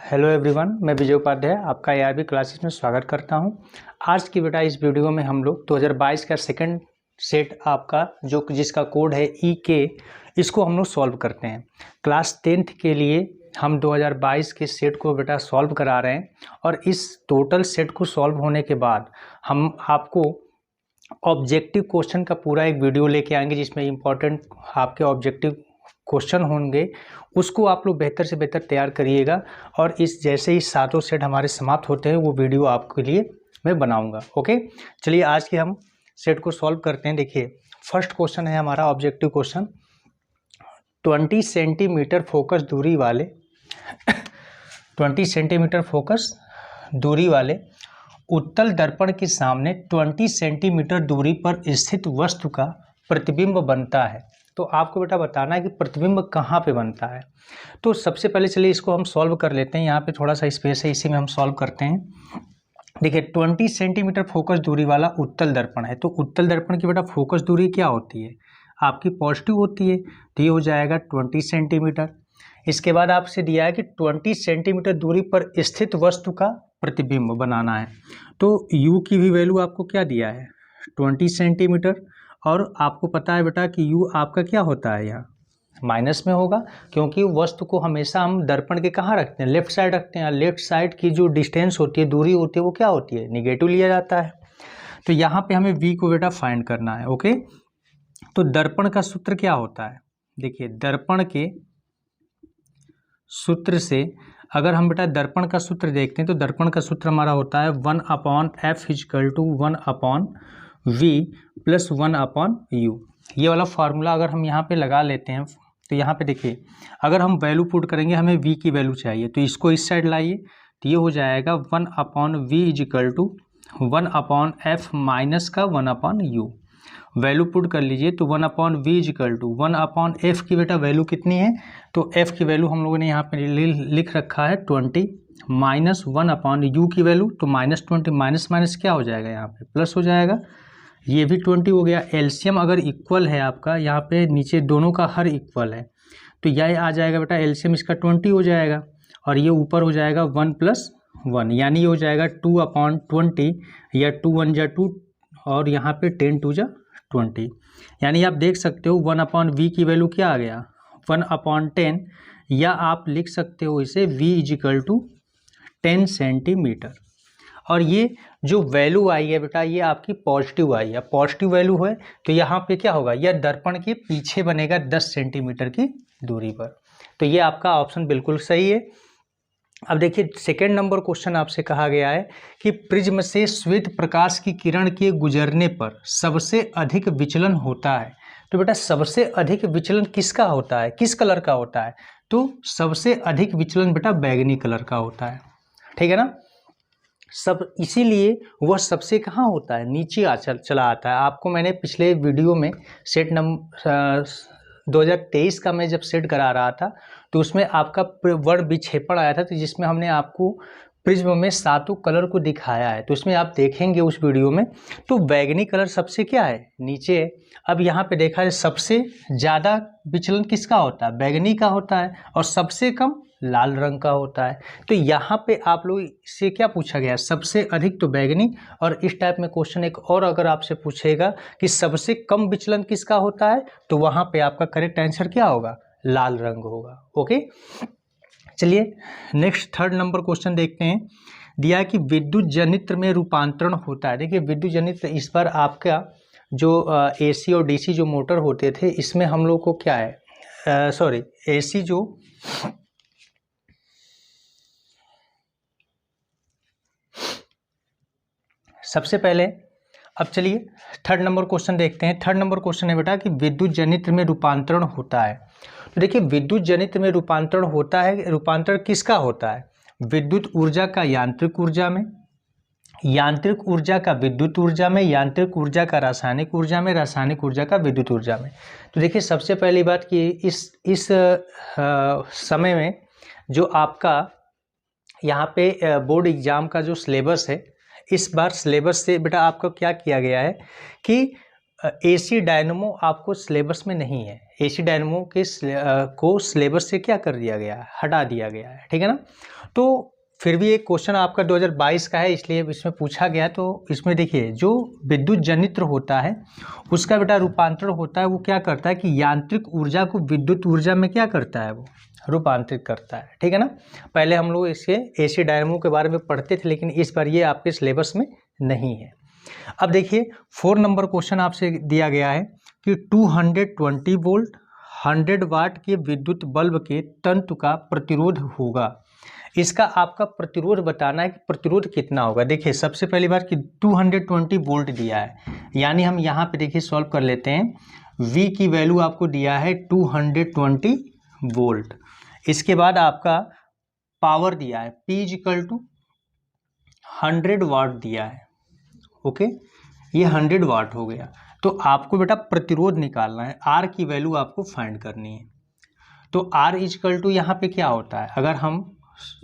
Hello everyone, मैं विजय उपाध्याय आपका ARB classes में स्वागत करता हूं। आज की बेटा इस वीडियो में हम लोग 2022 का सेकंड सेट आपका जिसका कोड है EK, इसको हम लोग सॉल्व करते हैं। क्लास 10th के लिए हम 2022 के सेट को बेटा सॉल्व करा रहे हैं और इस टोटल सेट को सॉल्व होने के बाद हम आपको ऑब्जेक्टिव क्वेश्चन का पूरा एक वीडियो लेके आएंगे जिसमें इम्पोर्टेंट आपके ऑब्जेक्टिव क्वेश्चन होंगे। उसको आप लोग बेहतर से बेहतर तैयार करिएगा और इस जैसे ही सातों सेट हमारे समाप्त होते हैं वो वीडियो आपके लिए मैं बनाऊंगा। ओके, चलिए आज के हम सेट को सॉल्व करते हैं। देखिए, फर्स्ट क्वेश्चन है हमारा ऑब्जेक्टिव क्वेश्चन। 20 सेंटीमीटर फोकस दूरी वाले 20 सेंटीमीटर फोकस दूरी वाले उत्तल दर्पण के सामने 20 सेंटीमीटर दूरी पर स्थित वस्तु का प्रतिबिंब बनता है। तो आपको बेटा बताना है कि प्रतिबिंब कहाँ पे बनता है। तो सबसे पहले चलिए इसको हम सॉल्व कर लेते हैं। यहाँ पे थोड़ा सा स्पेस है, इसी में हम सॉल्व करते हैं। देखिए, 20 सेंटीमीटर फोकस दूरी वाला उत्तल दर्पण है। तो उत्तल दर्पण की बेटा फोकस दूरी क्या होती है? आपकी पॉजिटिव होती है, तो ये हो जाएगा 20 सेंटीमीटर। इसके बाद आपसे दिया है कि 20 सेंटीमीटर दूरी पर स्थित वस्तु का प्रतिबिंब बनाना है। तो U की भी वैल्यू आपको क्या दिया है? 20 सेंटीमीटर। और आपको पता है बेटा कि U आपका क्या होता है, यहाँ माइनस में होगा, क्योंकि वस्तु को हमेशा हम दर्पण के कहाँ रखते हैं? लेफ्ट साइड रखते हैं। लेफ्ट साइड की जो डिस्टेंस होती है, दूरी होती है, वो क्या होती है? निगेटिव लिया जाता है। तो यहाँ पे हमें V को बेटा फाइंड करना है। ओके, तो दर्पण का सूत्र क्या होता है? देखिए, दर्पण के सूत्र से अगर हम बेटा दर्पण का सूत्र देखते हैं तो दर्पण का सूत्र हमारा होता है 1/f = 1/v + 1/u। ये वाला फार्मूला अगर हम यहाँ पे लगा लेते हैं तो यहाँ पे देखिए, अगर हम वैल्यू पुट करेंगे, हमें v की वैल्यू चाहिए, तो इसको इस साइड लाइए, तो ये हो जाएगा 1/v = 1/f माइनस का 1/u। वैल्यू पुट कर लीजिए, तो 1/v = 1/f की बेटा वैल्यू कितनी है? तो f की वैल्यू हम लोगों ने यहाँ पे लिख रखा है 20 माइनस 1/u की वैल्यू, तो -20 माइनस माइनस क्या हो जाएगा, यहाँ पे प्लस हो जाएगा। ये भी 20 हो गया। एलसीएम अगर इक्वल है आपका, यहाँ पे नीचे दोनों का हर इक्वल है, तो यह आ जाएगा बेटा एलसीएम इसका 20 हो जाएगा और ये ऊपर हो जाएगा 1 + 1, यानी ये हो जाएगा 2/20 या 2 × 1 = 2 और यहाँ पे 10 × 2 = 20। यानी आप देख सकते हो 1/v की वैल्यू क्या आ गया? 1/10, या आप लिख सकते हो इसे v = 10 सेंटीमीटर। और ये जो वैल्यू आई है बेटा, ये आपकी पॉजिटिव आई है। पॉजिटिव वैल्यू है तो यहाँ पे क्या होगा? यह दर्पण के पीछे बनेगा 10 सेंटीमीटर की दूरी पर। तो ये आपका ऑप्शन बिल्कुल सही है। अब देखिए, सेकेंड नंबर क्वेश्चन आपसे कहा गया है कि प्रिज्म से श्वेत प्रकाश की किरण के गुजरने पर सबसे अधिक विचलन होता है। तो बेटा सबसे अधिक विचलन किसका होता है? किस कलर का होता है? तो सबसे अधिक विचलन बेटा बैंगनी कलर का होता है। ठीक है ना? सब इसीलिए वह सबसे कहाँ होता है? नीचे चला आता है। आपको मैंने पिछले वीडियो में सेट नंबर 2023 का मैं जब सेट करा रहा था तो उसमें आपका वर्ण विक्षेपण आया था, तो जिसमें हमने आपको प्रिज्म में सातों कलर को दिखाया है, तो उसमें आप देखेंगे उस वीडियो में, तो बैगनी कलर सबसे क्या है? नीचे है। अब यहाँ पे देखा है सबसे ज़्यादा विचलन किसका होता है? बैगनी का होता है, और सबसे कम लाल रंग का होता है। तो यहाँ पे आप लोग से क्या पूछा गया? सबसे अधिक तो बैगनी, और इस टाइप में क्वेश्चन एक और अगर आपसे पूछेगा कि सबसे कम विचलन किसका होता है, तो वहाँ पे आपका करेक्ट आंसर क्या होगा? लाल रंग होगा। ओके, चलिए नेक्स्ट थर्ड नंबर क्वेश्चन देखते हैं। दिया है कि विद्युत जनित्र में रूपांतरण होता है। देखिए, विद्युत जनित्र इस बार आपका जो AC और DC जो मोटर होते थे, इसमें हम लोग को क्या है, AC जो सबसे पहले, अब चलिए थर्ड नंबर क्वेश्चन देखते हैं। थर्ड नंबर क्वेश्चन है बेटा कि विद्युत जनित्र में रूपांतरण होता है। तो देखिए, विद्युत जनित्र में रूपांतरण होता है, रूपांतरण किसका होता है? विद्युत ऊर्जा का यांत्रिक ऊर्जा में, यांत्रिक ऊर्जा का विद्युत ऊर्जा में, यांत्रिक ऊर्जा का रासायनिक ऊर्जा में, रासायनिक ऊर्जा का विद्युत ऊर्जा में। तो देखिए, सबसे पहली बात कि इस समय में जो आपका यहाँ पे बोर्ड एग्जाम का जो सिलेबस है, इस बार सिलेबस से बेटा आपको क्या किया गया है कि एसी डायनमो आपको सिलेबस में नहीं है, एसी डायनमो के को सिलेबस से क्या कर दिया गया है, हटा दिया गया है, ठीक है ना। तो फिर भी एक क्वेश्चन आपका 2022 का है, इसलिए इसमें पूछा गया। तो इसमें देखिए जो विद्युत जनित्र होता है उसका बेटा रूपांतरण होता है, वो क्या करता है कि यांत्रिक ऊर्जा को विद्युत ऊर्जा में क्या करता है, वो रूपांतरित करता है, ठीक है ना। पहले हम लोग इसके एसी डायनमो के बारे में पढ़ते थे, लेकिन इस बार ये आपके सिलेबस में नहीं है। अब देखिए 4 नंबर क्वेश्चन आपसे दिया गया है कि 220 वोल्ट 100 वाट के विद्युत बल्ब के तंतु का प्रतिरोध होगा, इसका आपका प्रतिरोध बताना है कि प्रतिरोध कितना होगा। देखिए सबसे पहली बार कि 220 वोल्ट दिया है, यानी हम यहाँ पे देखिए सॉल्व कर लेते हैं। V की वैल्यू आपको दिया है 220 वोल्ट, इसके बाद आपका पावर दिया है P = 100 वाट दिया है, ओके, ये 100 वाट हो गया। तो आपको बेटा प्रतिरोध निकालना है, R की वैल्यू आपको फाइंड करनी है। तो R = यहाँ पे क्या होता है, अगर हम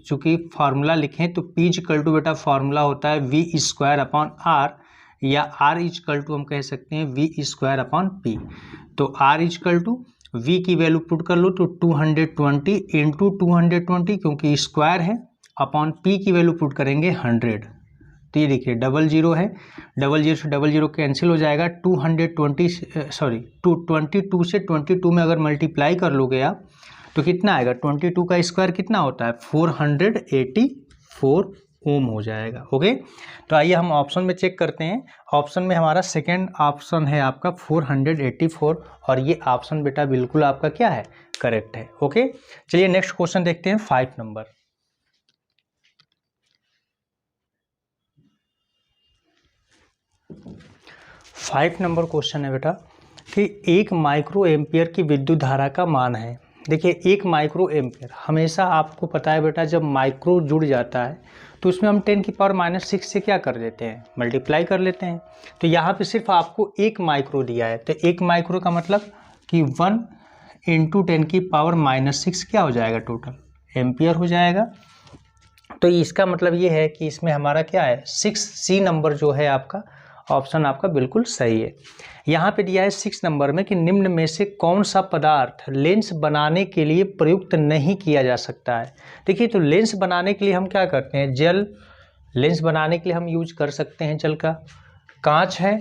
चूँकि फार्मूला लिखें तो P = बेटा फार्मूला होता है V²/R, या R = हम कह सकते हैं V²/P। तो R = V की वैल्यू पुट कर लो तो 220 × 220, क्योंकि स्क्वायर है, अपॉन P की वैल्यू पुट करेंगे 100। तो ये देखिए 00 है, 00 से 00 कैंसिल हो जाएगा। 22 से 22 में अगर मल्टीप्लाई कर लोगे आप तो कितना आएगा, 22 का स्क्वायर कितना होता है, 484 ओम हो जाएगा, ओके। तो आइए हम ऑप्शन में चेक करते हैं। ऑप्शन में हमारा सेकेंड ऑप्शन है आपका 484, और ये ऑप्शन बेटा बिल्कुल आपका क्या है, करेक्ट है, ओके। चलिए नेक्स्ट क्वेश्चन देखते हैं 5 नंबर। फाइव नंबर क्वेश्चन है बेटा कि 1 माइक्रो एम्पियर की विद्युत धारा का मान है। देखिए 1 माइक्रो एम्पियर, हमेशा आपको पता है बेटा जब माइक्रो जुड़ जाता है तो उसमें हम 10⁻⁻⁶ से क्या कर देते हैं, मल्टीप्लाई कर लेते हैं। तो यहाँ पे सिर्फ आपको 1 माइक्रो दिया है, तो 1 माइक्रो का मतलब कि 1 × 10⁻⁻⁶ क्या हो जाएगा, टोटल एम्पियर हो जाएगा। तो इसका मतलब ये है कि इसमें हमारा क्या है, 6C नंबर जो है आपका ऑप्शन आपका बिल्कुल सही है। यहाँ पे दिया है 6 नंबर में कि निम्न में से कौन सा पदार्थ लेंस बनाने के लिए प्रयुक्त नहीं किया जा सकता है। देखिए तो लेंस बनाने के लिए हम क्या करते हैं, जल लेंस बनाने के लिए हम यूज कर सकते हैं जल का, कांच है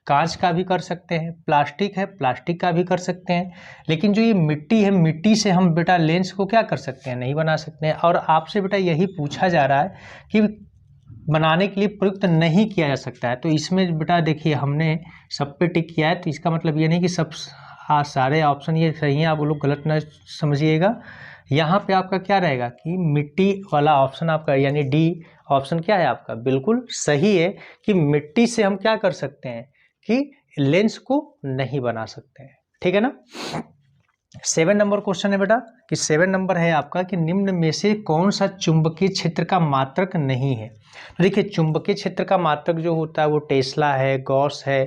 कांच का भी कर सकते हैं, प्लास्टिक है प्लास्टिक का भी कर सकते हैं, लेकिन जो ये मिट्टी है मिट्टी से हम बेटा लेंस को क्या कर सकते हैं, नहीं बना सकते हैं। और आपसे बेटा यही पूछा जा रहा है कि बनाने के लिए प्रयुक्त नहीं किया जा सकता है। तो इसमें बेटा देखिए हमने सब पे टिक किया है, तो इसका मतलब ये नहीं कि सब सारे ऑप्शन ये सही हैं, आप लोग गलत ना समझिएगा। यहाँ पे आपका क्या रहेगा कि मिट्टी वाला ऑप्शन आपका यानी डी ऑप्शन क्या है आपका बिल्कुल सही है, कि मिट्टी से हम क्या कर सकते हैं कि लेंस को नहीं बना सकते हैं, ठीक है ना। 7 नंबर क्वेश्चन है बेटा कि 7 नंबर है आपका कि निम्न में से कौन सा चुंबकीय क्षेत्र का मात्रक नहीं है। तो देखिए चुंबकीय क्षेत्र का मात्रक जो होता है वो टेस्ला है, गॉस है,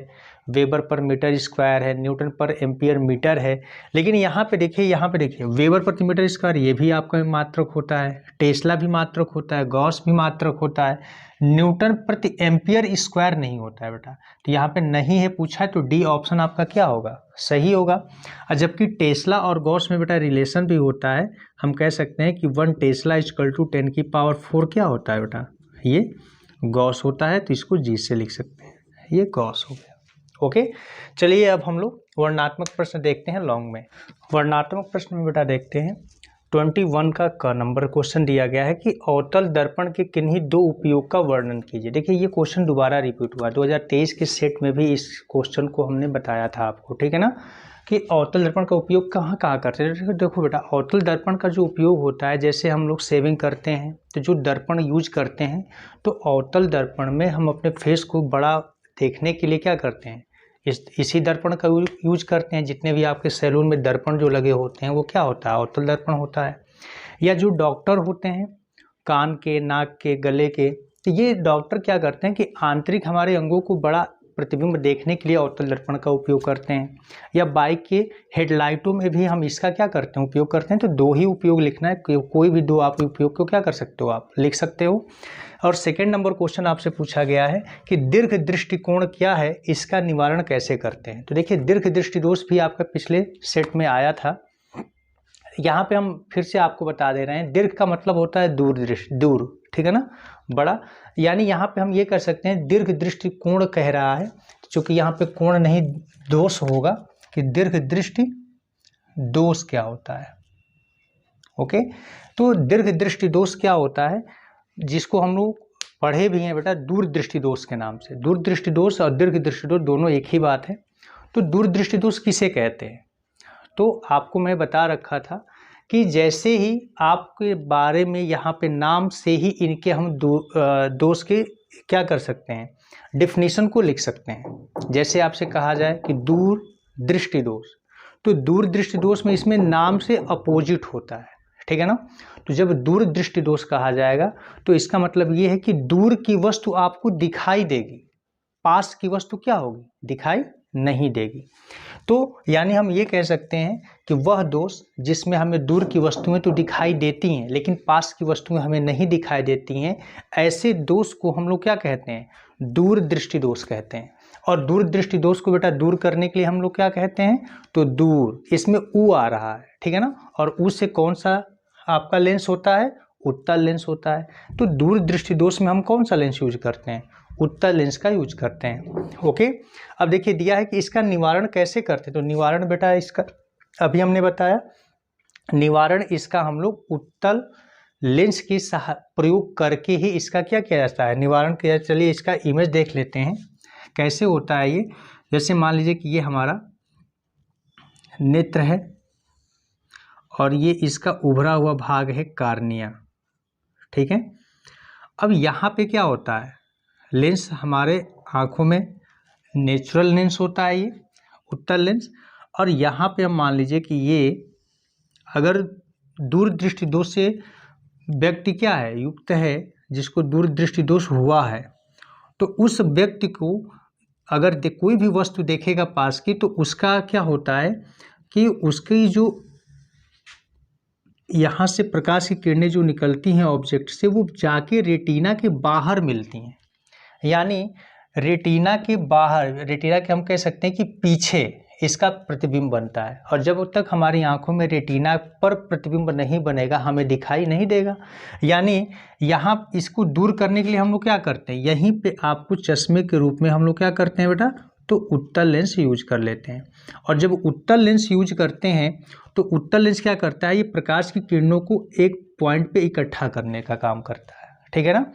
वेबर पर मीटर स्क्वायर है, न्यूटन पर एम्पियर मीटर है। लेकिन यहाँ पे देखिए वेबर प्रति मीटर स्क्वायर ये भी आपका मात्रक होता है, टेस्ला भी मात्रक होता है, गॉस भी मात्रक होता है, न्यूटन प्रति एम्पियर स्क्वायर नहीं होता है बेटा। तो यहाँ पे नहीं है पूछा है, तो डी ऑप्शन आपका क्या होगा, सही होगा। और जबकि टेस्ला और गॉस में बेटा रिलेशन भी होता है, हम कह सकते हैं कि 1 टेस्ला = 10⁴ क्या होता है बेटा, ये गॉस होता है। तो इसको जी से लिख सकते हैं, ये गॉस हो गया, ओके। चलिए अब हम लोग वर्णनात्मक प्रश्न देखते हैं लॉन्ग में। वर्णनात्मक प्रश्न में बेटा देखते हैं 21 का नंबर क्वेश्चन दिया गया है कि अवतल दर्पण के किन्हीं 2 उपयोग का वर्णन कीजिए। देखिए ये क्वेश्चन दोबारा रिपीट हुआ, 2023 के सेट में भी इस क्वेश्चन को हमने बताया था आपको, ठीक है ना, कि अवतल दर्पण का उपयोग कहाँ कहाँ करते हैं। देखो बेटा अवतल दर्पण का जो उपयोग होता है, जैसे हम लोग शेविंग करते हैं तो जो दर्पण यूज करते हैं, तो अवतल दर्पण में हम अपने फेस को बड़ा देखने के लिए क्या करते हैं, इसी दर्पण का यूज करते हैं। जितने भी आपके सैलून में दर्पण जो लगे होते हैं वो क्या होता है, अवतल दर्पण होता है। या जो डॉक्टर होते हैं कान के, नाक के, गले के, तो ये डॉक्टर क्या करते हैं कि आंतरिक हमारे अंगों को बड़ा प्रतिबिंब देखने के लिए अवतल दर्पण का उपयोग करते हैं, या बाइक के हेडलाइटों में भी हम इसका क्या करते हैं, उपयोग करते हैं। तो दो ही उपयोग लिखना है, कोई भी दो आप उपयोग को क्या कर सकते हो, आप लिख सकते हो। और सेकेंड नंबर क्वेश्चन आपसे पूछा गया है कि दीर्घ दृष्टिकोण क्या है, इसका निवारण कैसे करते हैं। तो देखिए दीर्घ दृष्टि दोष भी आपका पिछले सेट में आया था, यहाँ पे हम फिर से आपको बता दे रहे हैं। दीर्घ का मतलब होता है दूर दृष्टि, दूर, ठीक है ना, बड़ा। यानी यहाँ पे हम ये कर सकते हैं, दीर्घ दृष्टिकोण कह रहा है, चूंकि यहाँ पे कोण नहीं दोष होगा, कि दीर्घ दृष्टि दोष क्या होता है। ओके, तो दीर्घ दृष्टि दोष क्या होता है, जिसको हम लोग पढ़े भी हैं बेटा दूरदृष्टि दोष के नाम से। दूरदृष्टि दोष और दीर्घ दृष्टि दोष दोनों एक ही बात है। तो दूरदृष्टि दोष किसे कहते हैं, तो आपको मैं बता रखा था कि जैसे ही आपके बारे में यहाँ पे नाम से ही इनके हम दोष के क्या कर सकते हैं, डिफिनीशन को लिख सकते हैं। जैसे आपसे कहा जाए कि दूर दृष्टि दोष, तो दूर दृष्टि दोष में इसमें नाम से अपोजिट होता है, ठीक है ना। तो जब दूर दृष्टि दोष कहा जाएगा तो इसका मतलब ये है कि दूर की वस्तु आपको दिखाई देगी, पास की वस्तु क्या होगी, दिखाई नहीं देगी। तो यानी हम ये कह सकते हैं कि वह दोष जिसमें हमें दूर की वस्तुएं तो दिखाई देती हैं लेकिन पास की वस्तुएं हमें नहीं दिखाई देती हैं, ऐसे दोष को हम लोग क्या कहते हैं, दूर दृष्टि दोष कहते हैं। और दूर दृष्टि दोष को बेटा दूर करने के लिए हम लोग क्या कहते हैं, तो दूर, इसमें ऊ आ रहा है, ठीक है ना, और ऊ से कौन सा आपका लेंस होता है, उत्तल लेंस होता है। तो दूर दृष्टि दोष में हम कौन सा लेंस यूज करते हैं, उत्तल लेंस का यूज करते हैं। ओके, अब देखिए दिया है कि इसका निवारण कैसे करते हैं। तो निवारण बेटा इसका अभी हमने बताया, निवारण इसका हम लोग उत्तल लेंस की प्रयोग करके ही इसका क्या किया जाता है, निवारण किया। चलिए इसका इमेज देख लेते हैं कैसे होता है ये। जैसे मान लीजिए कि ये हमारा नेत्र है और ये इसका उभरा हुआ भाग है कार्निया, ठीक है। अब यहाँ पे क्या होता है, लेंस हमारे आँखों में नेचुरल लेंस होता है, ये उत्तल लेंस। और यहाँ पे हम मान लीजिए कि ये अगर दूर दृष्टि दोष से व्यक्ति क्या है, युक्त है, जिसको दूर दृष्टि दोष हुआ है, तो उस व्यक्ति को अगर कोई भी वस्तु देखेगा पास की, तो उसका क्या होता है कि उसकी जो यहाँ से प्रकाश की किरणें जो निकलती हैं ऑब्जेक्ट से, वो जाके रेटिना के बाहर मिलती हैं। यानी रेटिना के बाहर, रेटिना के हम कह सकते हैं कि पीछे इसका प्रतिबिंब बनता है। और जब तक हमारी आंखों में रेटिना पर प्रतिबिंब नहीं बनेगा, हमें दिखाई नहीं देगा। यानी यहाँ इसको दूर करने के लिए हम लोग क्या करते हैं, यहीं पे आपको चश्मे के रूप में हम लोग क्या करते हैं बेटा, तो उत्तल लेंस यूज कर लेते हैं। और जब उत्तल लेंस यूज करते हैं तो उत्तल लेंस क्या करता है, ये प्रकाश की किरणों को एक पॉइंट पे इकट्ठा करने का काम करता है, ठीक है ना।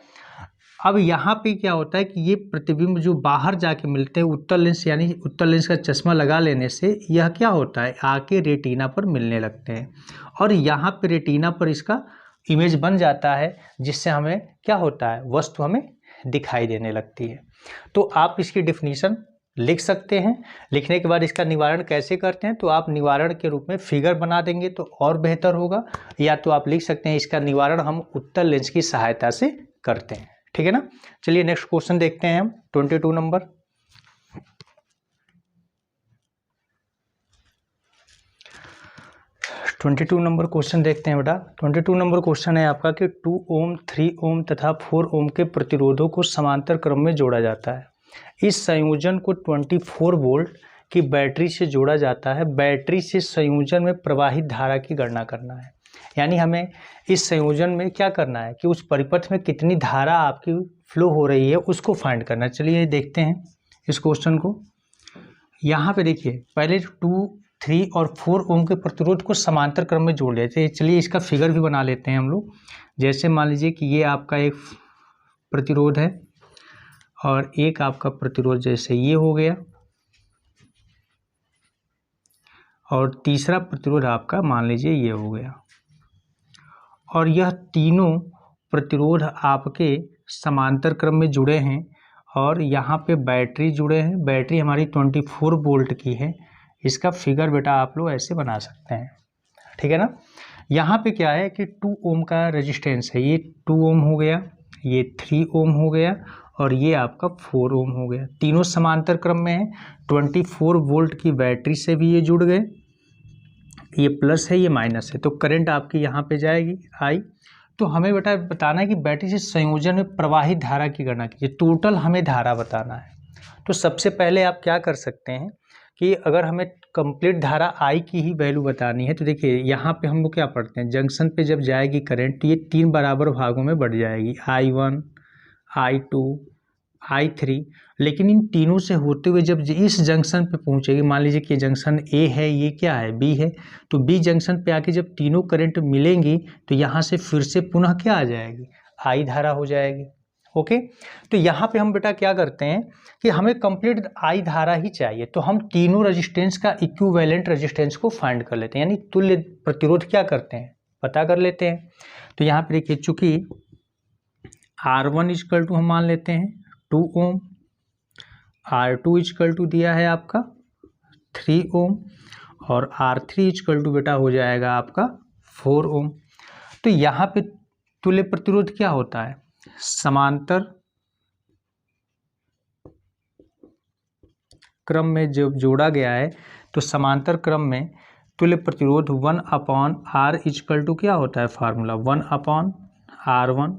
अब यहाँ पे क्या होता है कि ये प्रतिबिंब जो बाहर जाके मिलते हैं उत्तल लेंस, यानी उत्तल लेंस का चश्मा लगा लेने से यह क्या होता है, आके रेटिना पर मिलने लगते हैं। और यहाँ पे रेटिना पर इसका इमेज बन जाता है, जिससे हमें क्या होता है, वस्तु हमें दिखाई देने लगती है। तो आप इसकी डिफिनीशन लिख सकते हैं। लिखने के बाद इसका निवारण कैसे करते हैं, तो आप निवारण के रूप में फिगर बना देंगे तो और बेहतर होगा, या तो आप लिख सकते हैं इसका निवारण हम उत्तल लेंस की सहायता से करते हैं, ठीक है ना। चलिए नेक्स्ट क्वेश्चन देखते हैं हम 22 नंबर। क्वेश्चन देखते हैं बेटा। 22 नंबर क्वेश्चन है आपका कि 2 ओम, 3 ओम तथा 4 ओम के प्रतिरोधों को समांतर क्रम में जोड़ा जाता है। इस संयोजन को 24 वोल्ट की बैटरी से जोड़ा जाता है। बैटरी से संयोजन में प्रवाहित धारा की गणना करना है। यानी हमें इस संयोजन में क्या करना है कि उस परिपथ में कितनी धारा आपकी फ्लो हो रही है उसको फाइंड करना है। चलिए देखते हैं इस क्वेश्चन को। यहाँ पे देखिए पहले 2, 3 और 4 ओम के प्रतिरोध को समांतर क्रम में जोड़ लेते हैं। चलिए इसका फिगर भी बना लेते हैं हम लोग। जैसे मान लीजिए कि ये आपका एक प्रतिरोध है और एक आपका प्रतिरोध जैसे ये हो गया, और तीसरा प्रतिरोध आपका मान लीजिए ये हो गया। और यह तीनों प्रतिरोध आपके समांतर क्रम में जुड़े हैं और यहाँ पे बैटरी जुड़े हैं। बैटरी हमारी 24 वोल्ट की है। इसका फिगर बेटा आप लोग ऐसे बना सकते हैं, ठीक है ना। यहाँ पे क्या है कि 2 ओम का रेजिस्टेंस है, ये 2 ओम हो गया, ये 3 ओम हो गया और ये आपका 4 ओम हो गया। तीनों समांतर क्रम में है। 24 वोल्ट की बैटरी से भी ये जुड़ गए, ये प्लस है ये माइनस है, तो करंट आपकी यहाँ पे जाएगी आई। तो हमें बेटा बताना है कि बैटरी से संयोजन में प्रवाहित धारा की गणना कीजिए। टोटल हमें धारा बताना है। तो सबसे पहले आप क्या कर सकते हैं कि अगर हमें कंप्लीट धारा आई की ही वैल्यू बतानी है तो देखिए यहाँ पे हम लोग क्या पढ़ते हैं, जंक्शन पे जब जाएगी करंट तो ये 3 बराबर भागों में बढ़ जाएगी, I1, I2, I3। लेकिन इन तीनों से होते हुए जब इस जंक्शन पे पहुंचेगी, मान लीजिए कि जंक्शन ए है, ये क्या है बी है, तो बी जंक्शन पे आके जब तीनों करंट मिलेंगी तो यहाँ से फिर से पुनः क्या आ जाएगी, आई धारा हो जाएगी। ओके, तो यहाँ पे हम बेटा क्या करते हैं कि हमें कंप्लीट आई धारा ही चाहिए, तो हम तीनों रेजिस्टेंस का इक्विवेलेंट रेजिस्टेंस को फाइंड कर लेते हैं, यानी तुल्य प्रतिरोध क्या करते हैं, पता कर लेते हैं। तो यहाँ पे देखिए चूंकि R1 इक्वल टू हम मान लेते हैं 2 ओम, R2 इक्वल टू दिया है आपका 3 ओम और R3 इक्वल टू बेटा हो जाएगा आपका 4 ओम। तो यहाँ पे तुल्य प्रतिरोध क्या होता है, समांतर क्रम में जब जोड़ा गया है तो समांतर क्रम में तुल्य प्रतिरोध 1/R इक्वल टू क्या होता है formula, 1/R1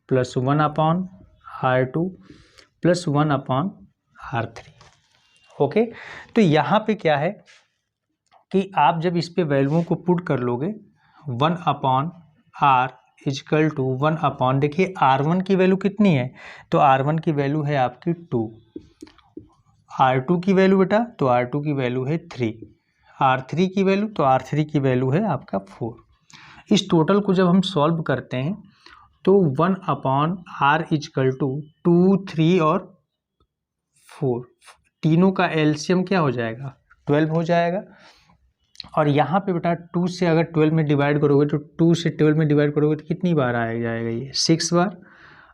plus 1/R2 plus 1/R3। Okay, तो यहाँ पे क्या है कि आप जब इस पे वैल्यूओं को पुट कर लोगे 1/R इक्वल टू 1/, देखिए R1 की वैल्यू कितनी है, तो R1 की वैल्यू है आपकी 2, R2 की वैल्यू बेटा तो R2 की वैल्यू है 3, R3 की वैल्यू तो R3 की वैल्यू है आपका 4। इस टोटल को जब हम सॉल्व करते हैं तो 1/R इक्वल टू 2, 3 और 4, तीनों का एलसीएम क्या हो जाएगा 12 हो जाएगा। और यहाँ पे बेटा 2 से अगर 12 में डिवाइड करोगे तो 2 से 12 में डिवाइड करोगे तो कितनी बार आ जाएगा, ये 6 बार।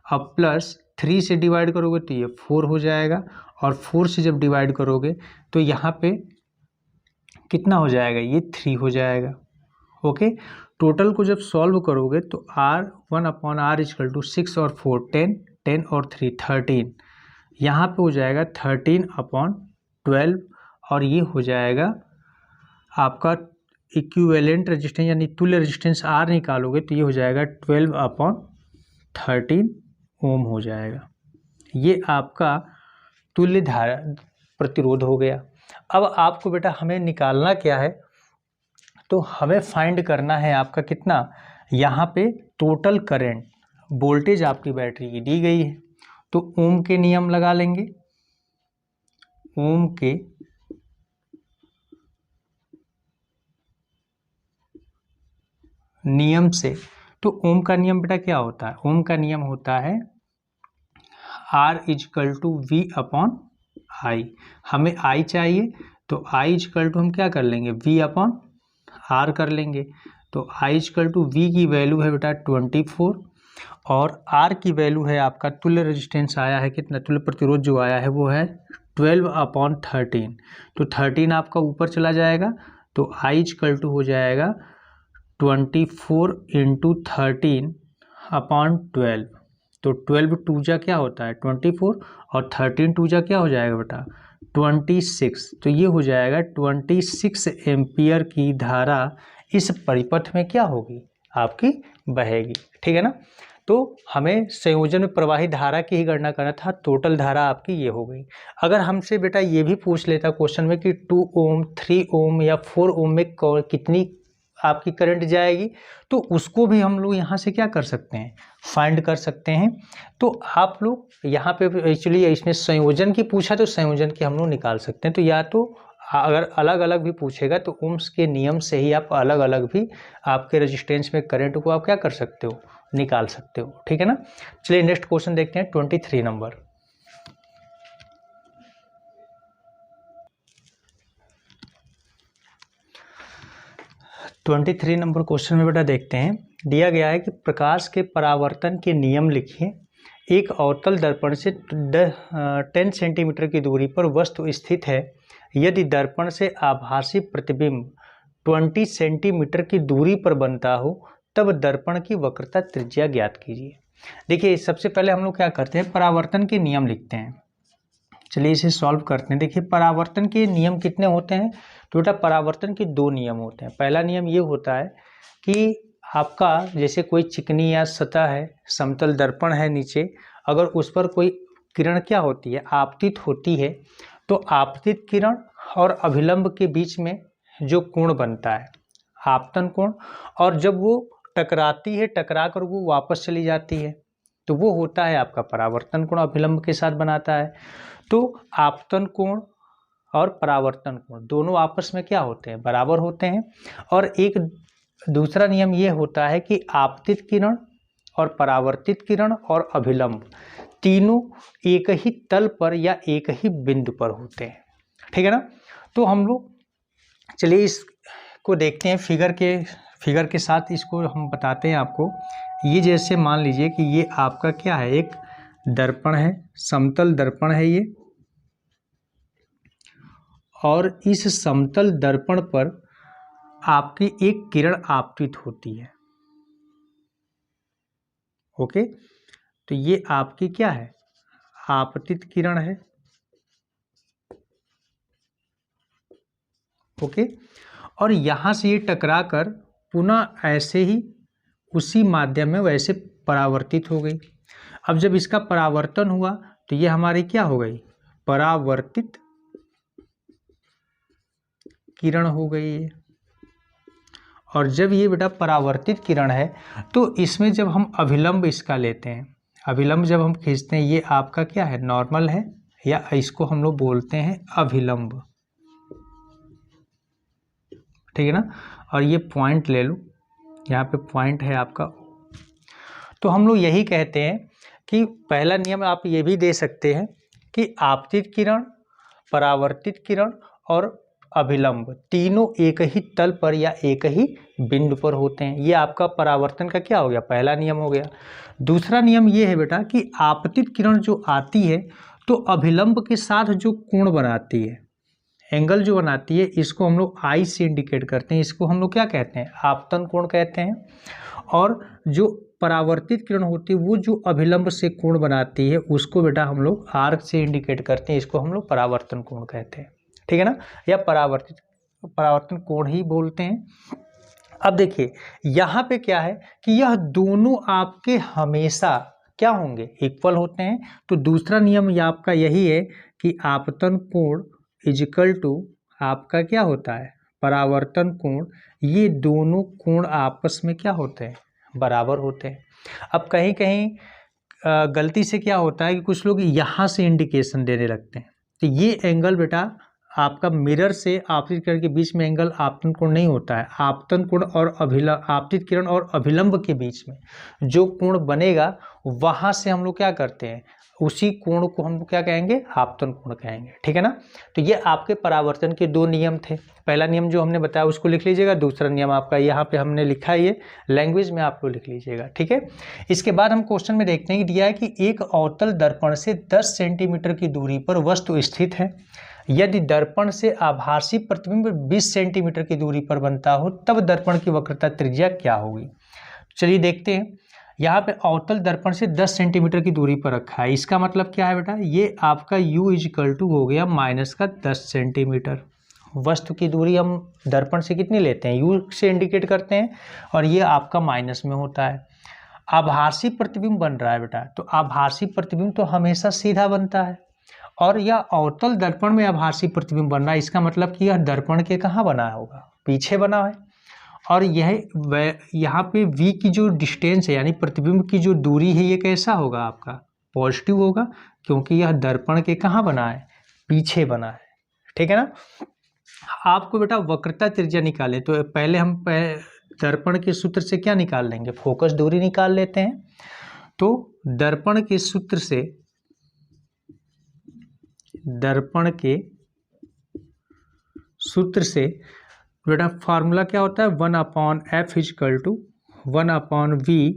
अब प्लस 3 से डिवाइड करोगे तो ये 4 हो जाएगा और 4 से जब डिवाइड करोगे तो यहाँ पे कितना हो जाएगा, ये 3 हो जाएगा। ओके, टोटल को जब सॉल्व करोगे तो R1/R इक्वल टू 6 और 4 10, 10 और 3 13, यहाँ पे हो जाएगा 13/12 और ये हो जाएगा आपका इक्विवेलेंट रेजिस्टेंस यानी तुल्य रेजिस्टेंस R निकालोगे तो ये हो जाएगा 12/13 ओम हो जाएगा। ये आपका तुल्य धारा प्रतिरोध हो गया। अब आपको बेटा हमें निकालना क्या है, तो हमें फाइंड करना है आपका कितना, यहाँ पे टोटल करंट, वोल्टेज आपकी बैटरी की दी गई है तो ओम के नियम लगा लेंगे, ओम के नियम से। तो ओम का नियम बेटा क्या होता है, ओम का नियम होता है R इक्वल टू V/I। हमें I चाहिए तो I इक्वल टू हम क्या कर लेंगे V/R कर लेंगे। तो I इक्वल टू V की वैल्यू है बेटा 24 और R की वैल्यू है आपका तुल्य रेजिस्टेंस आया है कितना, तुल्य प्रतिरोध जो आया है वो है 12/13। तो 13 आपका ऊपर चला जाएगा तो I इक्वल टू हो जाएगा 24 इंटू 13/12। तो 12 टू जा क्या होता है 24 और 13 टू जा क्या हो जाएगा बेटा 26। तो ये हो जाएगा 26 एम्पियर की धारा इस परिपथ में क्या होगी आपकी बहेगी, ठीक है ना। तो हमें संयोजन में प्रवाहित धारा की ही गणना करना था, टोटल धारा आपकी ये हो गई। अगर हमसे बेटा ये भी पूछ लेता क्वेश्चन में कि 2 ओम 3 ओम या 4 ओम में कितनी आपकी करंट जाएगी, तो उसको भी हम लोग यहाँ से क्या कर सकते हैं फाइंड कर सकते हैं। तो आप लोग यहाँ पे एक्चुअली इसमें संयोजन की पूछा तो संयोजन की हम लोग निकाल सकते हैं। तो या तो अगर अलग अलग भी पूछेगा तो ओम्स के नियम से ही आप अलग अलग भी आपके रेजिस्टेंस में करंट को आप क्या कर सकते हो निकाल सकते हो, ठीक है ना। चलिए नेक्स्ट क्वेश्चन देखते हैं 23 नंबर। ट्वेंटी 23 नंबर क्वेश्चन में बेटा देखते हैं, दिया गया है कि प्रकाश के परावर्तन के नियम लिखिए। एक अवतल दर्पण से 10 सेंटीमीटर की दूरी पर वस्तु स्थित है। यदि दर्पण से आभासी प्रतिबिंब 20 सेंटीमीटर की दूरी पर बनता हो तब दर्पण की वक्रता त्रिज्या ज्ञात कीजिए। देखिए सबसे पहले हम लोग क्या करते हैं, परावर्तन के नियम लिखते हैं। चलिए इसे सॉल्व करते हैं। देखिए परावर्तन के नियम कितने होते हैं, तो बेटा परावर्तन के दो नियम होते हैं। पहला नियम ये होता है कि आपका जैसे कोई चिकनी या सतह है, समतल दर्पण है नीचे, अगर उस पर कोई किरण क्या होती है, आपतित होती है, तो आपतित किरण और अभिलंब के बीच में जो कोण बनता है आपतन कोण, और जब वो टकराती है, टकरा कर वो वापस चली जाती है, तो वो होता है आपका परावर्तन कोण, अभिलंब के साथ बनाता है। तो आपतन कोण और परावर्तन कोण दोनों आपस में क्या होते हैं, बराबर होते हैं। और एक दूसरा नियम ये होता है कि आपतित किरण और परावर्तित किरण और अभिलंब तीनों एक ही तल पर या एक ही बिंदु पर होते हैं, ठीक है ना। तो हम लोग चलिए इसको देखते हैं फिगर के साथ इसको हम बताते हैं आपको। ये जैसे मान लीजिए कि ये आपका क्या है, एक दर्पण है, समतल दर्पण है ये, और इस समतल दर्पण पर आपकी एक किरण आपतित होती है। ओके, तो ये आपकी क्या है, आपतित किरण है। ओके, और यहाँ से ये टकरा कर पुनः ऐसे ही उसी माध्यम में वैसे परावर्तित हो गई। अब जब इसका परावर्तन हुआ तो ये हमारी क्या हो गई, परावर्तित किरण हो गई है। और जब ये बेटा परावर्तित किरण है तो इसमें जब हम अभिलंब इसका लेते हैं, अभिलंब जब हम खींचते हैं, ये आपका क्या है, नॉर्मल है, या इसको हम लोग बोलते हैं अभिलंब, ठीक है ना। और ये पॉइंट ले लो, यहाँ पे पॉइंट है आपका। तो हम लोग यही कहते हैं कि पहला नियम आप ये भी दे सकते हैं कि आपतित किरण, परावर्तित किरण और अभिलंब तीनों एक ही तल पर या एक ही बिंदु पर होते हैं। ये आपका परावर्तन का क्या हो गया, पहला नियम हो गया। दूसरा नियम ये है बेटा कि आपतित किरण जो आती है तो अभिलंब के साथ जो कोण बनाती है, एंगल जो बनाती है, इसको हम लोग आई से इंडिकेट करते हैं। इसको हम लोग क्या कहते हैं, आपतन कोण कहते हैं। और जो परावर्तित किरण होती है वो जो अभिलंब से कोण बनाती है उसको बेटा हम लोग आर्क से इंडिकेट करते हैं, इसको हम लोग परावर्तन कोण कहते हैं, ठीक है ना, या परावर्तन कोण ही बोलते हैं। अब देखिए यहाँ पे क्या है कि यह दोनों आपके हमेशा क्या होंगे, इक्वल होते हैं। तो दूसरा नियम ये आपका यही है कि आपतन कोण इजिकल टू आपका क्या होता है, परावर्तन कोण। ये दोनों कोण आपस में क्या होते हैं, बराबर होते हैं। अब कहीं कहीं गलती से क्या होता है कि कुछ लोग यहाँ से इंडिकेशन देने लगते हैं, तो ये एंगल बेटा आपका मिरर से आपतित किरण के बीच में एंगल आपतन कोण नहीं होता है। आपतन कोण और आपतित किरण और अभिलंब के बीच में जो कोण बनेगा वहाँ से हम लोग क्या करते हैं, उसी कोण को हम क्या कहेंगे, आपतन कोण कहेंगे, ठीक है ना। तो ये आपके परावर्तन के दो नियम थे। पहला नियम जो हमने बताया उसको लिख लीजिएगा, दूसरा नियम आपका यहाँ पे हमने लिखा है, ये लैंग्वेज में आप लोग लिख लीजिएगा, ठीक है। इसके बाद हम क्वेश्चन में देखते हैं कि दिया है कि एक अवतल दर्पण से 10 सेंटीमीटर की दूरी पर वस्तु स्थित है। यदि दर्पण से आभासी प्रतिबिंब 20 सेंटीमीटर की दूरी पर बनता हो तब दर्पण की वक्रता त्रिज्या क्या होगी। चलिए देखते हैं, यहाँ पे अवतल दर्पण से 10 सेंटीमीटर की दूरी पर रखा है। इसका मतलब क्या है बेटा, ये आपका u इजिकल टू हो गया माइनस का 10 सेंटीमीटर। वस्तु की दूरी हम दर्पण से कितनी लेते हैं, u से इंडिकेट करते हैं, और ये आपका माइनस में होता है। आभासी प्रतिबिंब बन रहा है बेटा, तो आभासी प्रतिबिंब तो हमेशा सीधा बनता है, और यह अवतल दर्पण में आभासी प्रतिबिंब बन रहा है। इसका मतलब कि यह दर्पण के कहाँ बना होगा, पीछे बना है। और यह यहाँ पे v की जो डिस्टेंस है यानी प्रतिबिंब की जो दूरी है ये कैसा होगा, आपका पॉजिटिव होगा, क्योंकि यह दर्पण के कहाँ बना है, पीछे बना है, ठीक है ना। आपको बेटा वक्रता त्रिज्या निकाले तो पहले हम दर्पण के सूत्र से क्या निकाल लेंगे, फोकस दूरी निकाल लेते हैं। तो दर्पण के सूत्र से बेटा फार्मूला क्या होता है, 1/f is equal to 1/v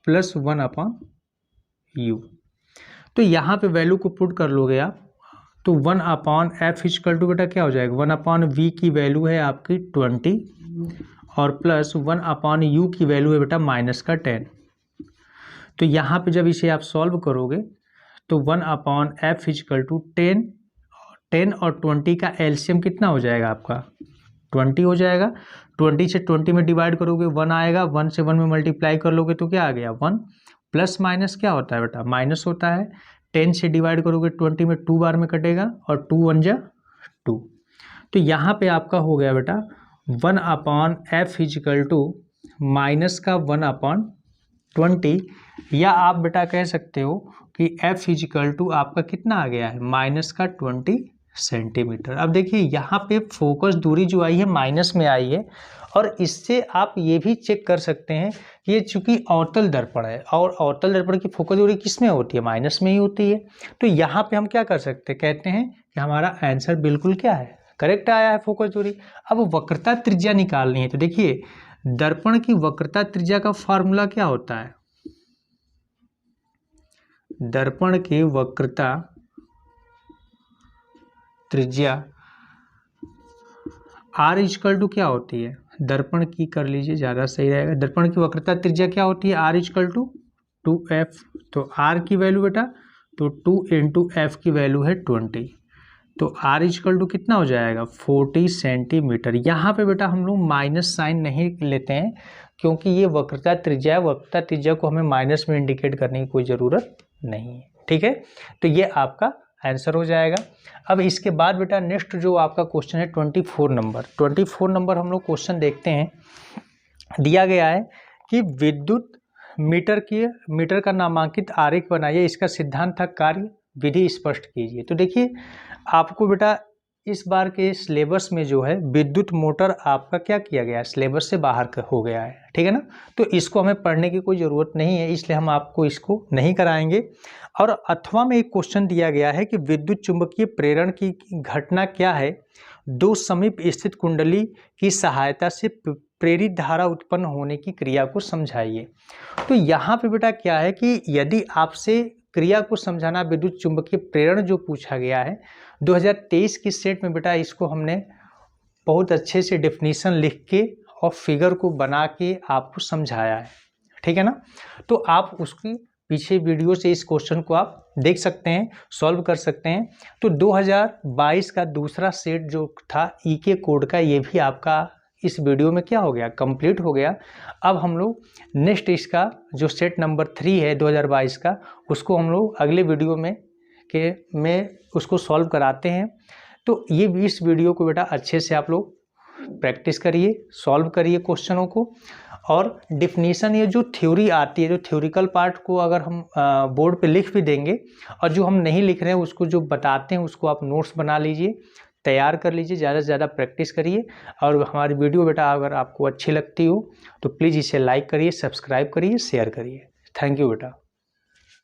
plus 1/u। तो यहाँ पे वैल्यू को पुट कर लोगे आप, तो 1/f इजिकल टू बेटा क्या हो जाएगा, 1/v की वैल्यू है आपकी 20 और प्लस 1/u की वैल्यू है बेटा माइनस का 10। तो यहाँ पे जब इसे आप सॉल्व करोगे तो 1/f इक्वल टू 10 और 20 का एलसीएम कितना हो जाएगा आपका 20 हो जाएगा। 20 से 20 में डिवाइड करोगे 1 आएगा, 1 से 1 में मल्टीप्लाई कर लोगे तो क्या आ गया 1। प्लस माइनस क्या होता है बेटा माइनस होता है। 10 से डिवाइड करोगे 20 में 2 बार में कटेगा और 2 1 जा 2। तो यहाँ पे आपका हो गया बेटा 1/f इक्वल टू माइनस का 1/20, या आप बेटा कह सकते हो कि f इक्वल टू आपका कितना आ गया है माइनस का 20 सेंटीमीटर। अब देखिए यहाँ पे फोकस दूरी जो आई है माइनस में आई है, और इससे आप ये भी चेक कर सकते हैं कि ये चूंकि अवतल दर्पण है और अवतल दर्पण की फोकस दूरी किस में होती है माइनस में ही होती है। तो यहाँ पे हम क्या कर सकते हैं, कहते हैं कि हमारा आंसर बिल्कुल क्या है करेक्ट आया है फोकस दूरी। अब वक्रता त्रिज्या निकालनी है, तो देखिए दर्पण की वक्रता त्रिज्या का फॉर्मूला क्या होता है, दर्पण की वक्रता त्रिज्या R इक्वल टू क्या होती है, दर्पण की कर लीजिए ज़्यादा सही रहेगा। दर्पण की वक्रता त्रिज्या क्या होती है R इक्वल टू 2f। तो R की वैल्यू बेटा तो 2 इंटू एफ की वैल्यू है 20, तो R इक्वल टू कितना हो जाएगा 40 सेंटीमीटर। यहाँ पे बेटा हम लोग माइनस साइन नहीं लेते हैं क्योंकि ये वक्रता त्रिज्या है, वक्रता त्रिज्या को हमें माइनस में इंडिकेट करने की कोई ज़रूरत नहीं है। ठीक है, तो ये आपका आंसर हो जाएगा। अब इसके बाद बेटा नेक्स्ट जो आपका क्वेश्चन है 24 नंबर हम लोग क्वेश्चन देखते हैं। दिया गया है कि विद्युत मीटर का नामांकित आरेख बनाइए, इसका सिद्धांत कार्य विधि स्पष्ट कीजिए। तो देखिए आपको बेटा इस बार के सिलेबस में जो है विद्युत मोटर आपका क्या किया गया है सिलेबस से बाहर हो गया है, ठीक है ना। तो इसको हमें पढ़ने की कोई ज़रूरत नहीं है, इसलिए हम आपको इसको नहीं कराएंगे। और अथवा में एक क्वेश्चन दिया गया है कि विद्युत चुंबकीय प्रेरण की घटना क्या है, दो समीप स्थित कुंडली की सहायता से प्रेरित धारा उत्पन्न होने की क्रिया को समझाइए। तो यहाँ पे बेटा क्या है कि यदि आपसे क्रिया को समझाना विद्युत चुंबकीय प्रेरण जो पूछा गया है 2023 की सेट में बेटा इसको हमने बहुत अच्छे से डेफिनेशन लिख के और फिगर को बना के आपको समझाया है, ठीक है ना। तो आप उसकी पीछे वीडियो से इस क्वेश्चन को आप देख सकते हैं, सॉल्व कर सकते हैं। तो 2022 का दूसरा सेट जो था ईके कोड का, ये भी आपका इस वीडियो में क्या हो गया कंप्लीट हो गया। अब हम लोग नेक्स्ट इसका जो सेट नंबर 3 है 2022 का, उसको हम लोग अगले वीडियो में उसको सॉल्व कराते हैं। तो ये इस वीडियो को बेटा अच्छे से आप लोग प्रैक्टिस करिए, सॉल्व करिए क्वेश्चनों को, और डिफिनीशन ये जो थ्योरी आती है, जो थ्योरिकल पार्ट को अगर हम बोर्ड पे लिख भी देंगे और जो हम नहीं लिख रहे हैं उसको जो बताते हैं उसको आप नोट्स बना लीजिए, तैयार कर लीजिए, ज़्यादा से ज़्यादा प्रैक्टिस करिए। और हमारी वीडियो बेटा अगर आपको अच्छी लगती हो तो प्लीज़ इसे लाइक करिए, सब्सक्राइब करिए, शेयर करिए। थैंक यू बेटा।